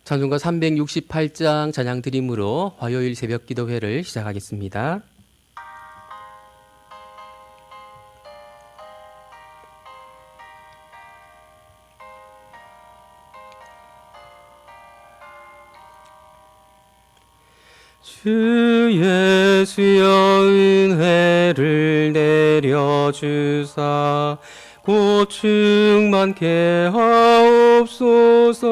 찬송가 368장 찬양 드림으로 화요일 새벽 기도회를 시작하겠습니다. 주 예수여 은혜를 내려주사 곧 충만케 하옵소서.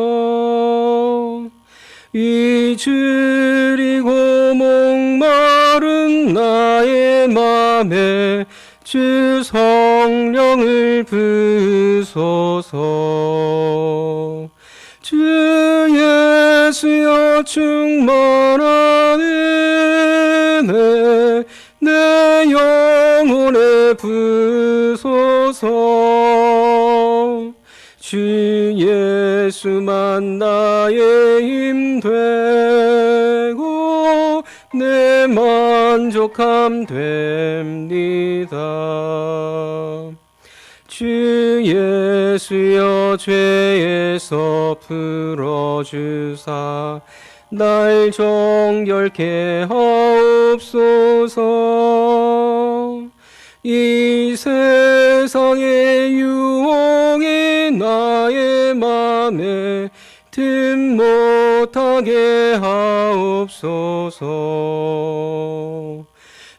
잊으리고 목마른 나의 맘에 주 성령을 부으소서. 주 예수여 충만한 은혜 내 영혼에 부으소서. 주 예수만 나의 힘 되고 내 만족함 됩니다. 주 예수여 죄에서 풀어주사 날 정결케 하옵소서. 이 세상의 유혹이 나의 맘에 틈 못하게 하옵소서.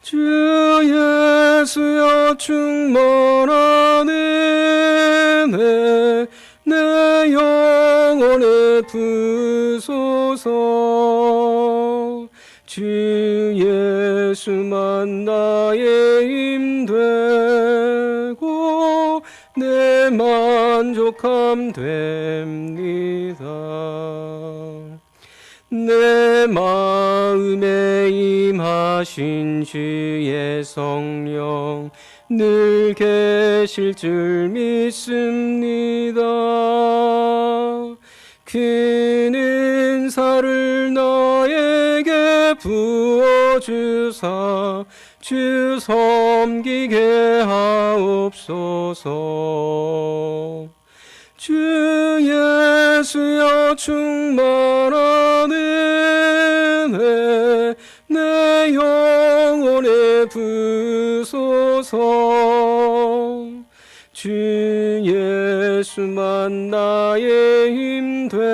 주 예수여 충만한 은혜 내 영혼에 부으소서. 주 예수만 나의 힘 되고 내 만족함 됩니다. 내 마음에 임하신 주의 성령 늘 계실 줄 믿습니다. 큰 은사를 나에게 부어주사 주 섬기게 하옵소서. 주 예수여 충만한 은혜 내 영혼에 부으소서. 주 예수만 나의 힘 되고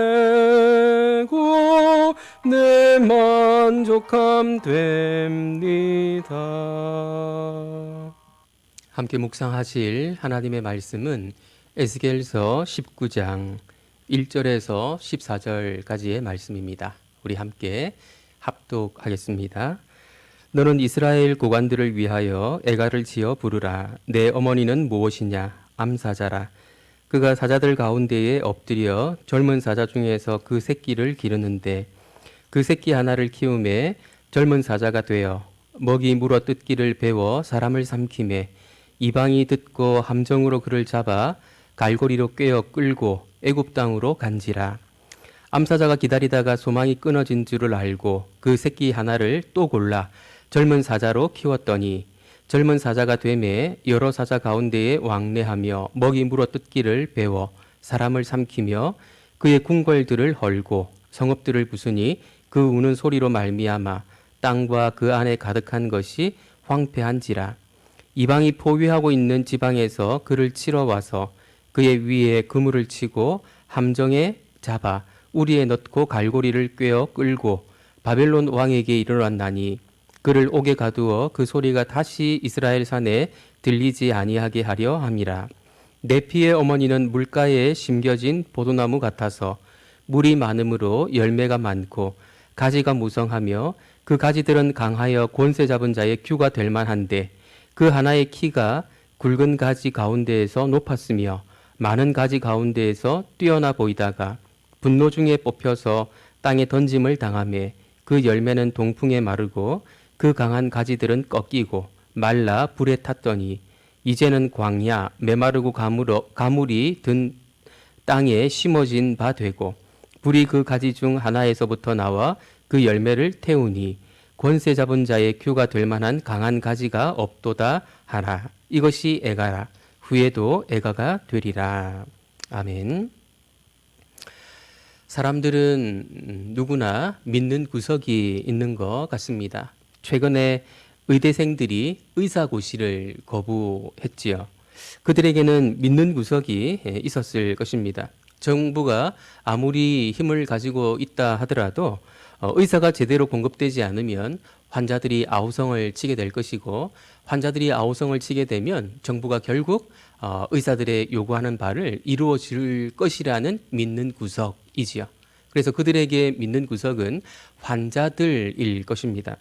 내 만족함 됩니다. 함께 묵상하실 하나님의 말씀은 에스겔서 19장 1절에서 14절까지의 말씀입니다. 우리 함께 합독하겠습니다. 너는 이스라엘 고관들을 위하여 애가를 지어 부르라. 내 어머니는 무엇이냐? 암사자라. 그가 사자들 가운데에 엎드려 젊은 사자 중에서 그 새끼를 기르는데 그 새끼 하나를 키우매 젊은 사자가 되어 먹이 물어 뜯기를 배워 사람을 삼키매 이방이 듣고 함정으로 그를 잡아 갈고리로 꿰어 끌고 애굽 땅으로 간지라. 암사자가 기다리다가 소망이 끊어진 줄을 알고 그 새끼 하나를 또 골라 젊은 사자로 키웠더니 젊은 사자가 되매 여러 사자 가운데에 왕래하며 먹이 물어 뜯기를 배워 사람을 삼키며 그의 궁궐들을 헐고 성읍들을 부수니 그 우는 소리로 말미암아 땅과 그 안에 가득한 것이 황폐한지라. 이방이 포위하고 있는 지방에서 그를 치러 와서 그의 위에 그물을 치고 함정에 잡아 우리에 넣고 갈고리를 꿰어 끌고 바벨론 왕에게 이르렀나니 그를 옥에 가두어 그 소리가 다시 이스라엘 산에 들리지 아니하게 하려 함이라. 내 피의 어머니는 물가에 심겨진 포도나무 같아서 물이 많으므로 열매가 많고 가지가 무성하며 그 가지들은 강하여 권세 잡은 자의 규가 될 만한데 그 하나의 키가 굵은 가지 가운데에서 높았으며 많은 가지 가운데에서 뛰어나 보이다가 분노 중에 뽑혀서 땅에 던짐을 당하매 그 열매는 동풍에 마르고 그 강한 가지들은 꺾이고 말라 불에 탔더니 이제는 광야 메마르고 가물이 든 땅에 심어진 바 되고 불이 그 가지 중 하나에서부터 나와 그 열매를 태우니 권세 잡은 자의 규가 될 만한 강한 가지가 없도다 하라. 이것이 애가라. 후에도 애가가 되리라. 아멘. 사람들은 누구나 믿는 구석이 있는 것 같습니다. 최근에 의대생들이 의사고시를 거부했지요. 그들에게는 믿는 구석이 있었을 것입니다. 정부가 아무리 힘을 가지고 있다 하더라도 의사가 제대로 공급되지 않으면 환자들이 아우성을 치게 될 것이고, 환자들이 아우성을 치게 되면 정부가 결국 의사들의 요구하는 바를 이루어 줄 것이라는 믿는 구석이지요. 그래서 그들에게 믿는 구석은 환자들일 것입니다.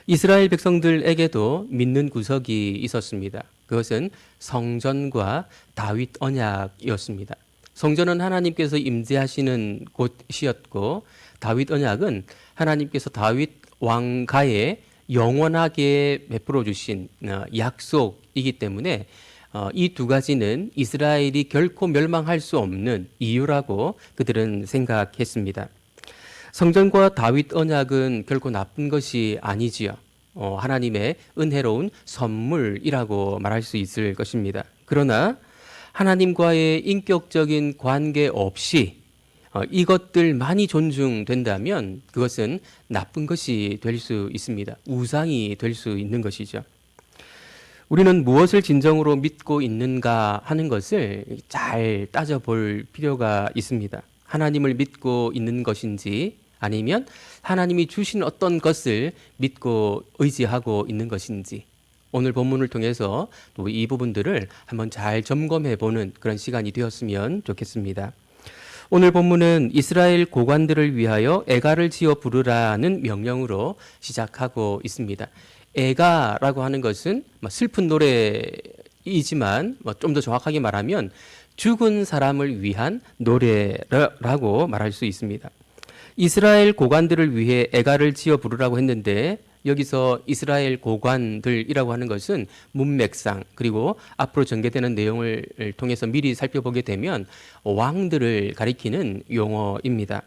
이스라엘 백성들에게도 믿는 구석이 있었습니다. 그것은 성전과 다윗 언약이었습니다. 성전은 하나님께서 임재하시는 곳이었고, 다윗 언약은 하나님께서 다윗 왕가에 영원하게 베풀어 주신 약속이기 때문에 이 두 가지는 이스라엘이 결코 멸망할 수 없는 이유라고 그들은 생각했습니다. 성전과 다윗 언약은 결코 나쁜 것이 아니지요. 하나님의 은혜로운 선물이라고 말할 수 있을 것입니다. 그러나 하나님과의 인격적인 관계 없이 이것들만이 존중된다면 그것은 나쁜 것이 될 수 있습니다. 우상이 될 수 있는 것이죠. 우리는 무엇을 진정으로 믿고 있는가 하는 것을 잘 따져볼 필요가 있습니다. 하나님을 믿고 있는 것인지, 아니면 하나님이 주신 어떤 것을 믿고 의지하고 있는 것인지, 오늘 본문을 통해서 또 이 부분들을 한번 잘 점검해 보는 그런 시간이 되었으면 좋겠습니다. 오늘 본문은 이스라엘 고관들을 위하여 애가를 지어 부르라는 명령으로 시작하고 있습니다. 애가라고 하는 것은 슬픈 노래이지만 좀 더 정확하게 말하면 죽은 사람을 위한 노래라고 말할 수 있습니다. 이스라엘 고관들을 위해 애가를 지어 부르라고 했는데, 여기서 이스라엘 고관들이라고 하는 것은 문맥상, 그리고 앞으로 전개되는 내용을 통해서 미리 살펴보게 되면 왕들을 가리키는 용어입니다.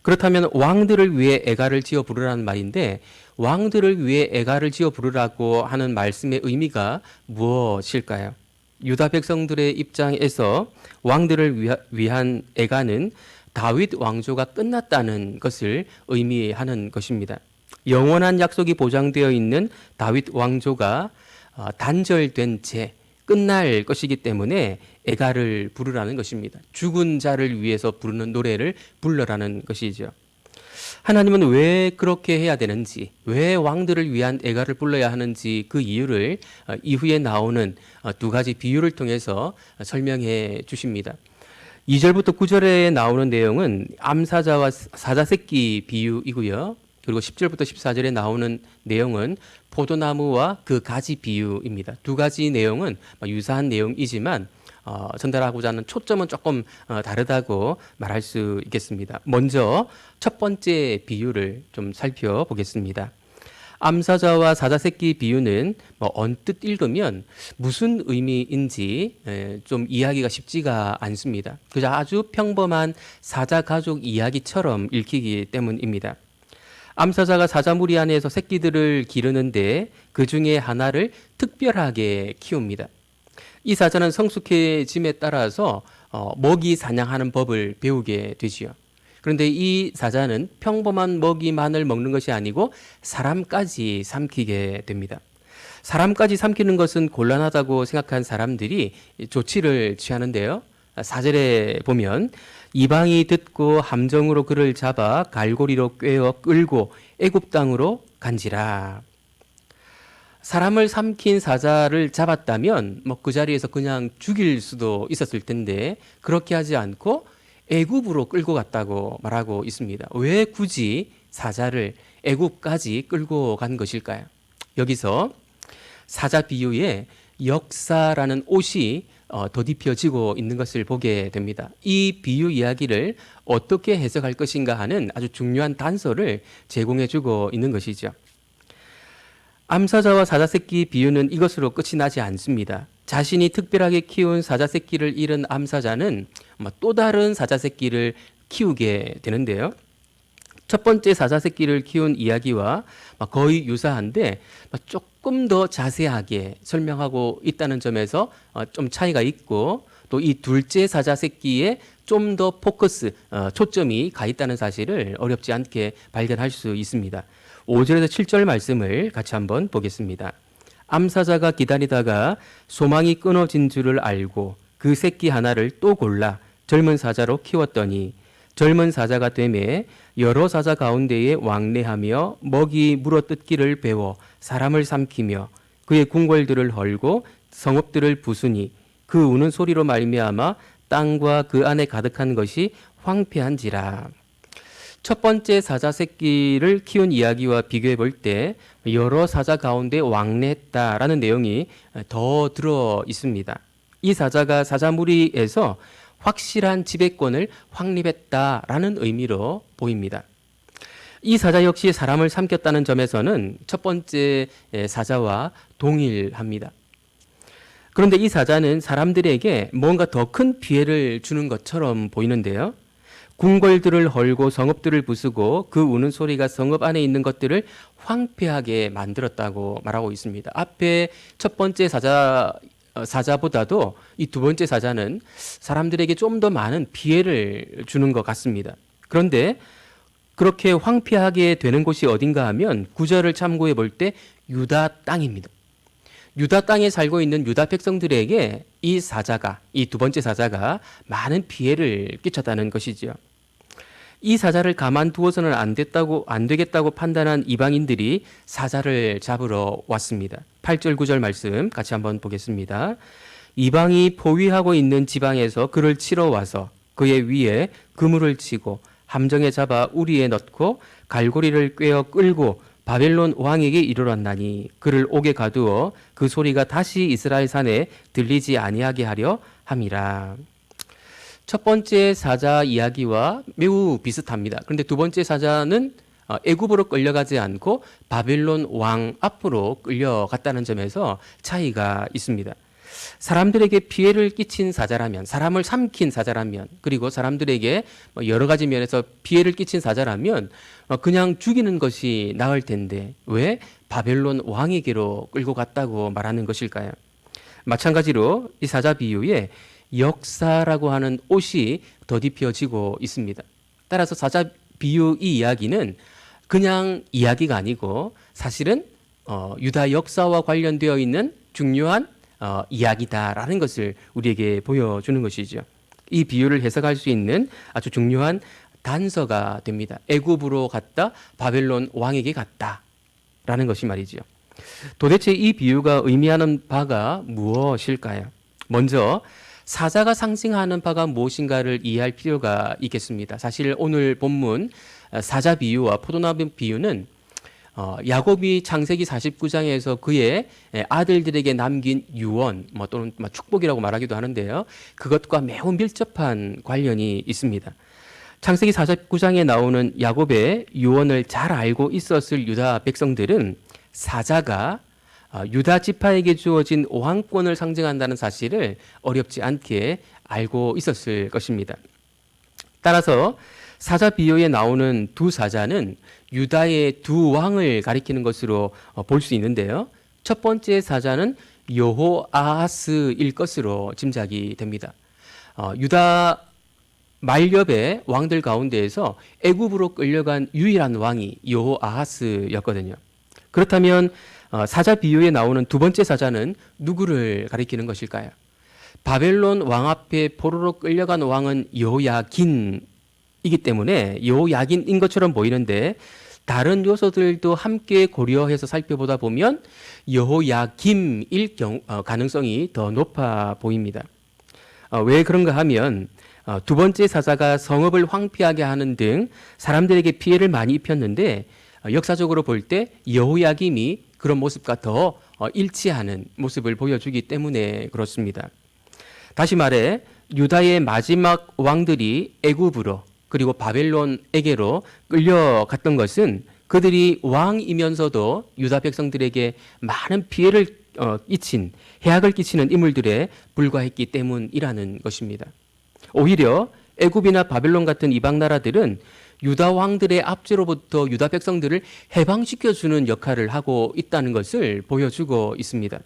그렇다면 왕들을 위해 애가를 지어 부르라는 말인데, 왕들을 위해 애가를 지어 부르라고 하는 말씀의 의미가 무엇일까요? 유다 백성들의 입장에서 왕들을 위한 애가는 다윗 왕조가 끝났다는 것을 의미하는 것입니다. 영원한 약속이 보장되어 있는 다윗 왕조가 단절된 채 끝날 것이기 때문에 애가를 부르라는 것입니다. 죽은 자를 위해서 부르는 노래를 불러라는 것이죠. 하나님은 왜 그렇게 해야 되는지, 왜 왕들을 위한 애가를 불러야 하는지 그 이유를 이후에 나오는 두 가지 비유를 통해서 설명해 주십니다. 2절부터 9절에 나오는 내용은 암사자와 사자새끼 비유이고요. 그리고 10절부터 14절에 나오는 내용은 포도나무와 그 가지 비유입니다. 두 가지 내용은 유사한 내용이지만 전달하고자 하는 초점은 조금 다르다고 말할 수 있겠습니다. 먼저 첫 번째 비유를 좀 살펴보겠습니다. 암사자와 사자새끼 비유는 언뜻 읽으면 무슨 의미인지 좀 이해하기가 쉽지가 않습니다. 그저 아주 평범한 사자 가족 이야기처럼 읽히기 때문입니다. 암사자가 사자무리 안에서 새끼들을 기르는데 그 중에 하나를 특별하게 키웁니다. 이 사자는 성숙해짐에 따라서 먹이 사냥하는 법을 배우게 되지요. 그런데 이 사자는 평범한 먹이만을 먹는 것이 아니고 사람까지 삼키게 됩니다. 사람까지 삼키는 것은 곤란하다고 생각한 사람들이 조치를 취하는데요. 4절에 보면 이방이 듣고 함정으로 그를 잡아 갈고리로 꿰어 끌고 애굽 땅으로 간지라. 사람을 삼킨 사자를 잡았다면 그 자리에서 그냥 죽일 수도 있었을 텐데 그렇게 하지 않고 애굽으로 끌고 갔다고 말하고 있습니다. 왜 굳이 사자를 애굽까지 끌고 간 것일까요? 여기서 사자 비유에 역사라는 옷이 덧입혀지고 있는 것을 보게 됩니다. 이 비유 이야기를 어떻게 해석할 것인가 하는 아주 중요한 단서를 제공해주고 있는 것이죠. 암사자와 사자새끼 비유는 이것으로 끝이 나지 않습니다. 자신이 특별하게 키운 사자새끼를 잃은 암사자는 또 다른 사자새끼를 키우게 되는데요. 첫 번째 사자새끼를 키운 이야기와 거의 유사한데 조금 더 자세하게 설명하고 있다는 점에서 좀 차이가 있고, 또 이 둘째 사자새끼의 좀 더 포커스, 초점이 가 있다는 사실을 어렵지 않게 발견할 수 있습니다. 5절에서 7절 말씀을 같이 한번 보겠습니다. 암사자가 기다리다가 소망이 끊어진 줄을 알고 그 새끼 하나를 또 골라 젊은 사자로 키웠더니 젊은 사자가 되매 여러 사자 가운데에 왕래하며 먹이 물어뜯기를 배워 사람을 삼키며 그의 궁궐들을 헐고 성읍들을 부수니 그 우는 소리로 말미암아 땅과 그 안에 가득한 것이 황폐한지라. 첫 번째 사자 새끼를 키운 이야기와 비교해 볼 때 여러 사자 가운데 왕래했다라는 내용이 더 들어 있습니다. 이 사자가 사자무리에서 확실한 지배권을 확립했다라는 의미로 보입니다. 이 사자 역시 사람을 삼켰다는 점에서는 첫 번째 사자와 동일합니다. 그런데 이 사자는 사람들에게 뭔가 더 큰 피해를 주는 것처럼 보이는데요. 궁궐들을 헐고 성읍들을 부수고 그 우는 소리가 성읍 안에 있는 것들을 황폐하게 만들었다고 말하고 있습니다. 앞에 첫 번째 사자보다도 이 두 번째 사자는 사람들에게 좀 더 많은 피해를 주는 것 같습니다. 그런데 그렇게 황폐하게 되는 곳이 어딘가 하면 9절을 참고해 볼 때 유다 땅입니다. 유다 땅에 살고 있는 유다 백성들에게 이 두 번째 사자가 많은 피해를 끼쳤다는 것이지요. 이 사자를 가만두어서는 안 되겠다고 판단한 이방인들이 사자를 잡으러 왔습니다. 8절 9절 말씀 같이 한번 보겠습니다. 이방이 포위하고 있는 지방에서 그를 치러 와서 그의 위에 그물을 치고 함정에 잡아 우리에 넣고 갈고리를 꿰어 끌고 바벨론 왕에게 이르렀나니 그를 옥에 가두어 그 소리가 다시 이스라엘 산에 들리지 아니하게 하려 함이라. 첫 번째 사자 이야기와 매우 비슷합니다. 그런데 두 번째 사자는 애굽으로 끌려가지 않고 바벨론 왕 앞으로 끌려갔다는 점에서 차이가 있습니다. 사람들에게 피해를 끼친 사자라면, 사람을 삼킨 사자라면, 그리고 사람들에게 여러 가지 면에서 피해를 끼친 사자라면 그냥 죽이는 것이 나을 텐데 왜 바벨론 왕에게로 끌고 갔다고 말하는 것일까요? 마찬가지로 이 사자 비유에 역사라고 하는 옷이 덧입혀지고 있습니다. 따라서 사자 비유 이 이야기는 그냥 이야기가 아니고 사실은 유다 역사와 관련되어 있는 중요한 이야기다라는 것을 우리에게 보여주는 것이죠. 이 비유를 해석할 수 있는 아주 중요한 단서가 됩니다. 애굽으로 갔다 바벨론 왕에게 갔다라는 것이 말이죠. 도대체 이 비유가 의미하는 바가 무엇일까요? 먼저 사자가 상징하는 바가 무엇인가를 이해할 필요가 있겠습니다. 사실 오늘 본문 사자 비유와 포도나무 비유는 야곱이 창세기 49장에서 그의 아들들에게 남긴 유언 또는 축복이라고 말하기도 하는데요. 그것과 매우 밀접한 관련이 있습니다. 창세기 49장에 나오는 야곱의 유언을 잘 알고 있었을 유다 백성들은 사자가 유다 지파에게 주어진 왕권을 상징한다는 사실을 어렵지 않게 알고 있었을 것입니다. 따라서 사자 비유에 나오는 두 사자는 유다의 두 왕을 가리키는 것으로 볼 수 있는데요. 첫 번째 사자는 여호아하스일 것으로 짐작이 됩니다. 유다 말렵의 왕들 가운데에서 애굽으로 끌려간 유일한 왕이 여호아하스였거든요. 그렇다면 사자 비유에 나오는 두 번째 사자는 누구를 가리키는 것일까요? 바벨론 왕 앞에 포로로 끌려간 왕은 여호야긴이기 때문에 여호야긴인 것처럼 보이는데 다른 요소들도 함께 고려해서 살펴보다 보면 여호야김일 가능성이 더 높아 보입니다. 왜 그런가 하면 두 번째 사자가 성읍을 황폐하게 하는 등 사람들에게 피해를 많이 입혔는데 역사적으로 볼 때 여호야김이 그런 모습과 더 일치하는 모습을 보여주기 때문에 그렇습니다. 다시 말해 유다의 마지막 왕들이 애굽으로 그리고 바벨론에게로 끌려갔던 것은 그들이 왕이면서도 유다 백성들에게 많은 피해를 끼친 해악을 끼치는 인물들에 불과했기 때문이라는 것입니다. 오히려 애굽이나 바벨론 같은 이방 나라들은 유다 왕들의 압제로부터 유다 백성들을 해방시켜주는 역할을 하고 있다는 것을 보여주고 있습니다.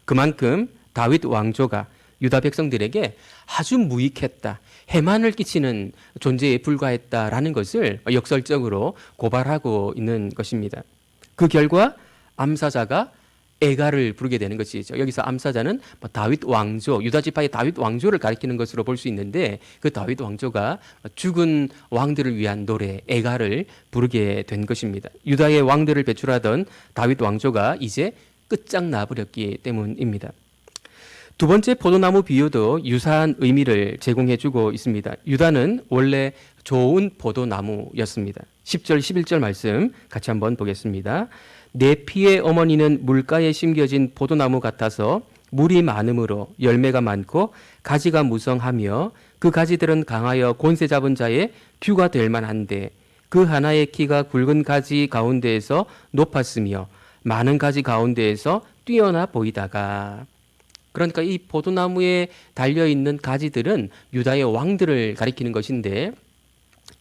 그만큼 다윗 왕조가 유다 백성들에게 아주 무익했다, 해만을 끼치는 존재에 불과했다라는 것을 역설적으로 고발하고 있는 것입니다. 그 결과 암사자가 애가를 부르게 되는 것이죠. 여기서 암사자는 다윗 왕조, 유다 지파의 다윗 왕조를 가리키는 것으로 볼 수 있는데 그 다윗 왕조가 죽은 왕들을 위한 노래 애가를 부르게 된 것입니다. 유다의 왕들을 배출하던 다윗 왕조가 이제 끝장나 버렸기 때문입니다. 두 번째 포도나무 비유도 유사한 의미를 제공해주고 있습니다. 유다는 원래 좋은 포도나무였습니다. 10절, 11절 말씀 같이 한번 보겠습니다. 내 피의 어머니는 물가에 심겨진 포도나무 같아서 물이 많으므로 열매가 많고 가지가 무성하며 그 가지들은 강하여 권세 잡은 자의 뷰가 될 만한데 그 하나의 키가 굵은 가지 가운데에서 높았으며 많은 가지 가운데에서 뛰어나 보이다가, 그러니까 이 포도나무에 달려있는 가지들은 유다의 왕들을 가리키는 것인데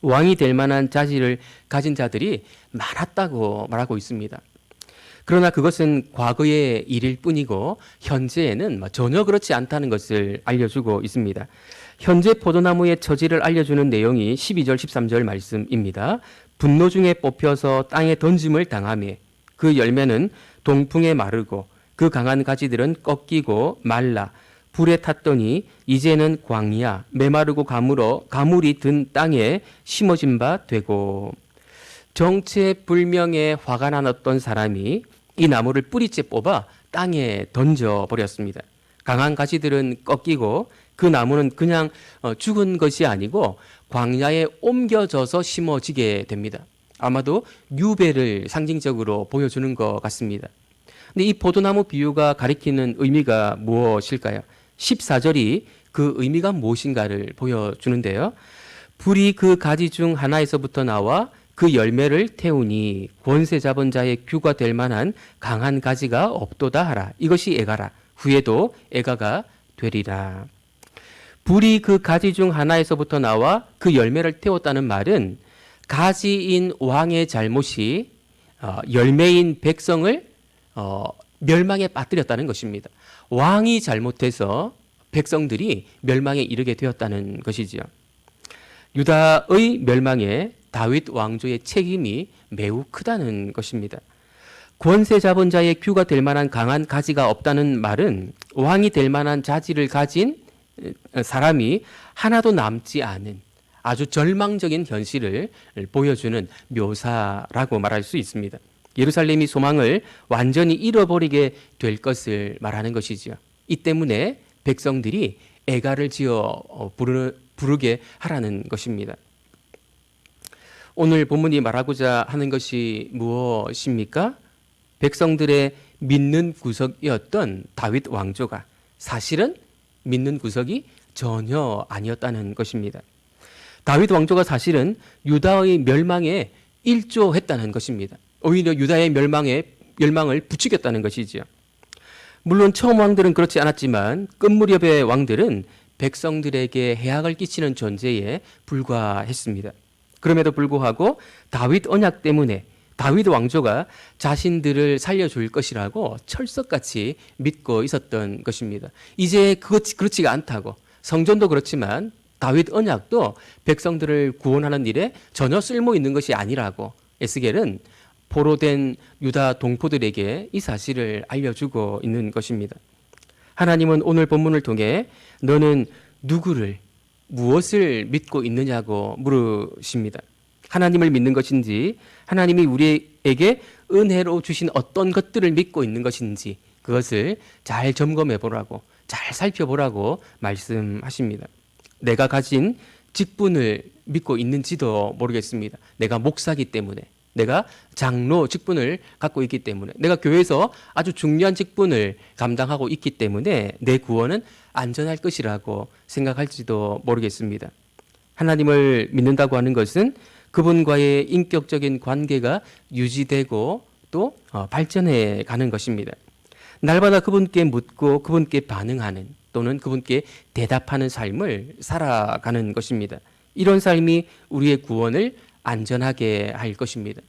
왕이 될 만한 자질을 가진 자들이 많았다고 말하고 있습니다. 그러나 그것은 과거의 일일 뿐이고 현재에는 전혀 그렇지 않다는 것을 알려주고 있습니다. 현재 포도나무의 처지를 알려주는 내용이 12절 13절 말씀입니다. 분노 중에 뽑혀서 땅에 던짐을 당하며 그 열매는 동풍에 마르고 그 강한 가지들은 꺾이고 말라 불에 탔더니 이제는 광야 메마르고 가물이 든 땅에 심어진 바 되고, 정체불명의 화가 난 어떤 사람이 이 나무를 뿌리째 뽑아 땅에 던져버렸습니다. 강한 가지들은 꺾이고 그 나무는 그냥 죽은 것이 아니고 광야에 옮겨져서 심어지게 됩니다. 아마도 유배를 상징적으로 보여주는 것 같습니다. 근데 이 포도나무 비유가 가리키는 의미가 무엇일까요? 14절이 그 의미가 무엇인가를 보여주는데요. 불이 그 가지 중 하나에서부터 나와 그 열매를 태우니 권세 잡은 자의 규가 될 만한 강한 가지가 없도다 하라. 이것이 애가라. 후에도 애가가 되리라. 불이 그 가지 중 하나에서부터 나와 그 열매를 태웠다는 말은 가지인 왕의 잘못이 열매인 백성을 멸망에 빠뜨렸다는 것입니다. 왕이 잘못해서 백성들이 멸망에 이르게 되었다는 것이지요. 유다의 멸망에 다윗 왕조의 책임이 매우 크다는 것입니다. 권세 잡은 자의 규가 될 만한 강한 가지가 없다는 말은 왕이 될 만한 자질을 가진 사람이 하나도 남지 않은 아주 절망적인 현실을 보여주는 묘사라고 말할 수 있습니다. 예루살렘이 소망을 완전히 잃어버리게 될 것을 말하는 것이지요. 이 때문에 백성들이 애가를 지어 부르게 하라는 것입니다. 오늘 본문이 말하고자 하는 것이 무엇입니까? 백성들의 믿는 구석이었던 다윗 왕조가 사실은 믿는 구석이 전혀 아니었다는 것입니다. 다윗 왕조가 사실은 유다의 멸망에 일조했다는 것입니다. 오히려 유다의 멸망을 부추겼다는 것이지요. 물론 처음 왕들은 그렇지 않았지만 끝 무렵의 왕들은 백성들에게 해악을 끼치는 존재에 불과했습니다. 그럼에도 불구하고 다윗 언약 때문에 다윗 왕조가 자신들을 살려줄 것이라고 철석같이 믿고 있었던 것입니다. 이제 그렇지가 않다고, 성전도 그렇지만 다윗 언약도 백성들을 구원하는 일에 전혀 쓸모 있는 것이 아니라고 에스겔은 포로된 유다 동포들에게 이 사실을 알려주고 있는 것입니다. 하나님은 오늘 본문을 통해 너는 누구를, 무엇을 믿고 있느냐고 물으십니다. 하나님을 믿는 것인지, 하나님이 우리에게 은혜로 주신 어떤 것들을 믿고 있는 것인지 그것을 잘 점검해 보라고, 잘 살펴보라고 말씀하십니다. 내가 가진 직분을 믿고 있는지도 모르겠습니다. 내가 목사기 때문에, 내가 장로 직분을 갖고 있기 때문에, 내가 교회에서 아주 중요한 직분을 감당하고 있기 때문에 내 구원은 안전할 것이라고 생각할지도 모르겠습니다. 하나님을 믿는다고 하는 것은 그분과의 인격적인 관계가 유지되고 또 발전해 가는 것입니다. 날마다 그분께 묻고 그분께 반응하는 또는 그분께 대답하는 삶을 살아가는 것입니다. 이런 삶이 우리의 구원을 안전하게 할 것입니다.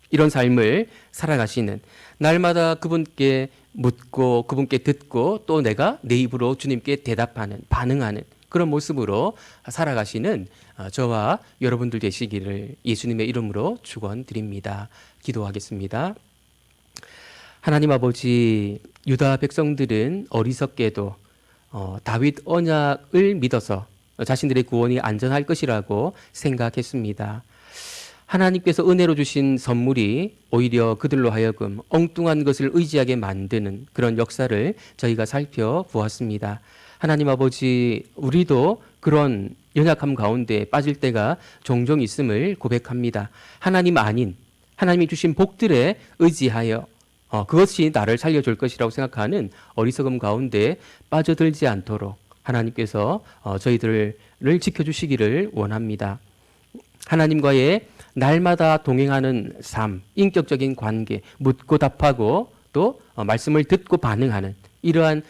이런 삶을 살아가시는, 날마다 그분께 묻고 그분께 듣고 또 내가 내 입으로 주님께 대답하는, 반응하는 그런 모습으로 살아가시는 저와 여러분들 되시기를 예수님의 이름으로 축원드립니다. 기도하겠습니다. 하나님 아버지, 유다 백성들은 어리석게도 다윗 언약을 믿어서 자신들의 구원이 안전할 것이라고 생각했습니다. 하나님께서 은혜로 주신 선물이 오히려 그들로 하여금 엉뚱한 것을 의지하게 만드는 그런 역사를 저희가 살펴보았습니다. 하나님 아버지, 우리도 그런 연약함 가운데 빠질 때가 종종 있음을 고백합니다. 하나님 아닌 하나님이 주신 복들에 의지하여 그것이 나를 살려줄 것이라고 생각하는 어리석음 가운데 빠져들지 않도록 하나님께서 저희들을 지켜주시기를 원합니다. 하나님과의 날마다 동행하는 삶, 인격적인 관계, 묻고 답하고 또 말씀을 듣고 반응하는 이러한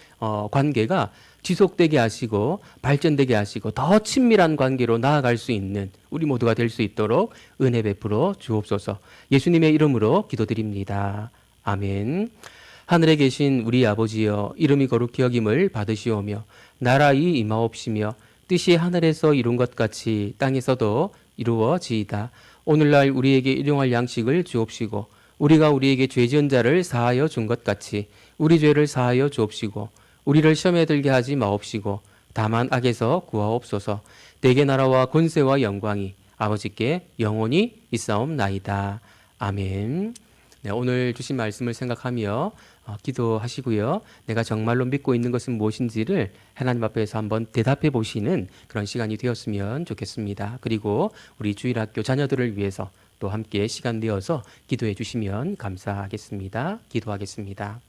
관계가 지속되게 하시고 발전되게 하시고 더 친밀한 관계로 나아갈 수 있는 우리 모두가 될 수 있도록 은혜 베풀어 주옵소서. 예수님의 이름으로 기도드립니다. 아멘. 하늘에 계신 우리 아버지여, 이름이 거룩히 여김을 받으시오며 나라의 임하옵시며 뜻이 하늘에서 이룬 것 같이 땅에서도 이루어지이다. 오늘날 우리에게 일용할 양식을 주옵시고 우리가 우리에게 죄 지은 자를 사하여 준 것 같이 우리 죄를 사하여 주옵시고 우리를 시험에 들게 하지 마옵시고 다만 악에서 구하옵소서. 대개 나라와 권세와 영광이 아버지께 영원히 있사옵나이다. 아멘. 네, 오늘 주신 말씀을 생각하며 기도하시고요. 내가 정말로 믿고 있는 것은 무엇인지를 하나님 앞에서 한번 대답해 보시는 그런 시간이 되었으면 좋겠습니다. 그리고 우리 주일학교 자녀들을 위해서 또 함께 시간 내어서 기도해 주시면 감사하겠습니다. 기도하겠습니다.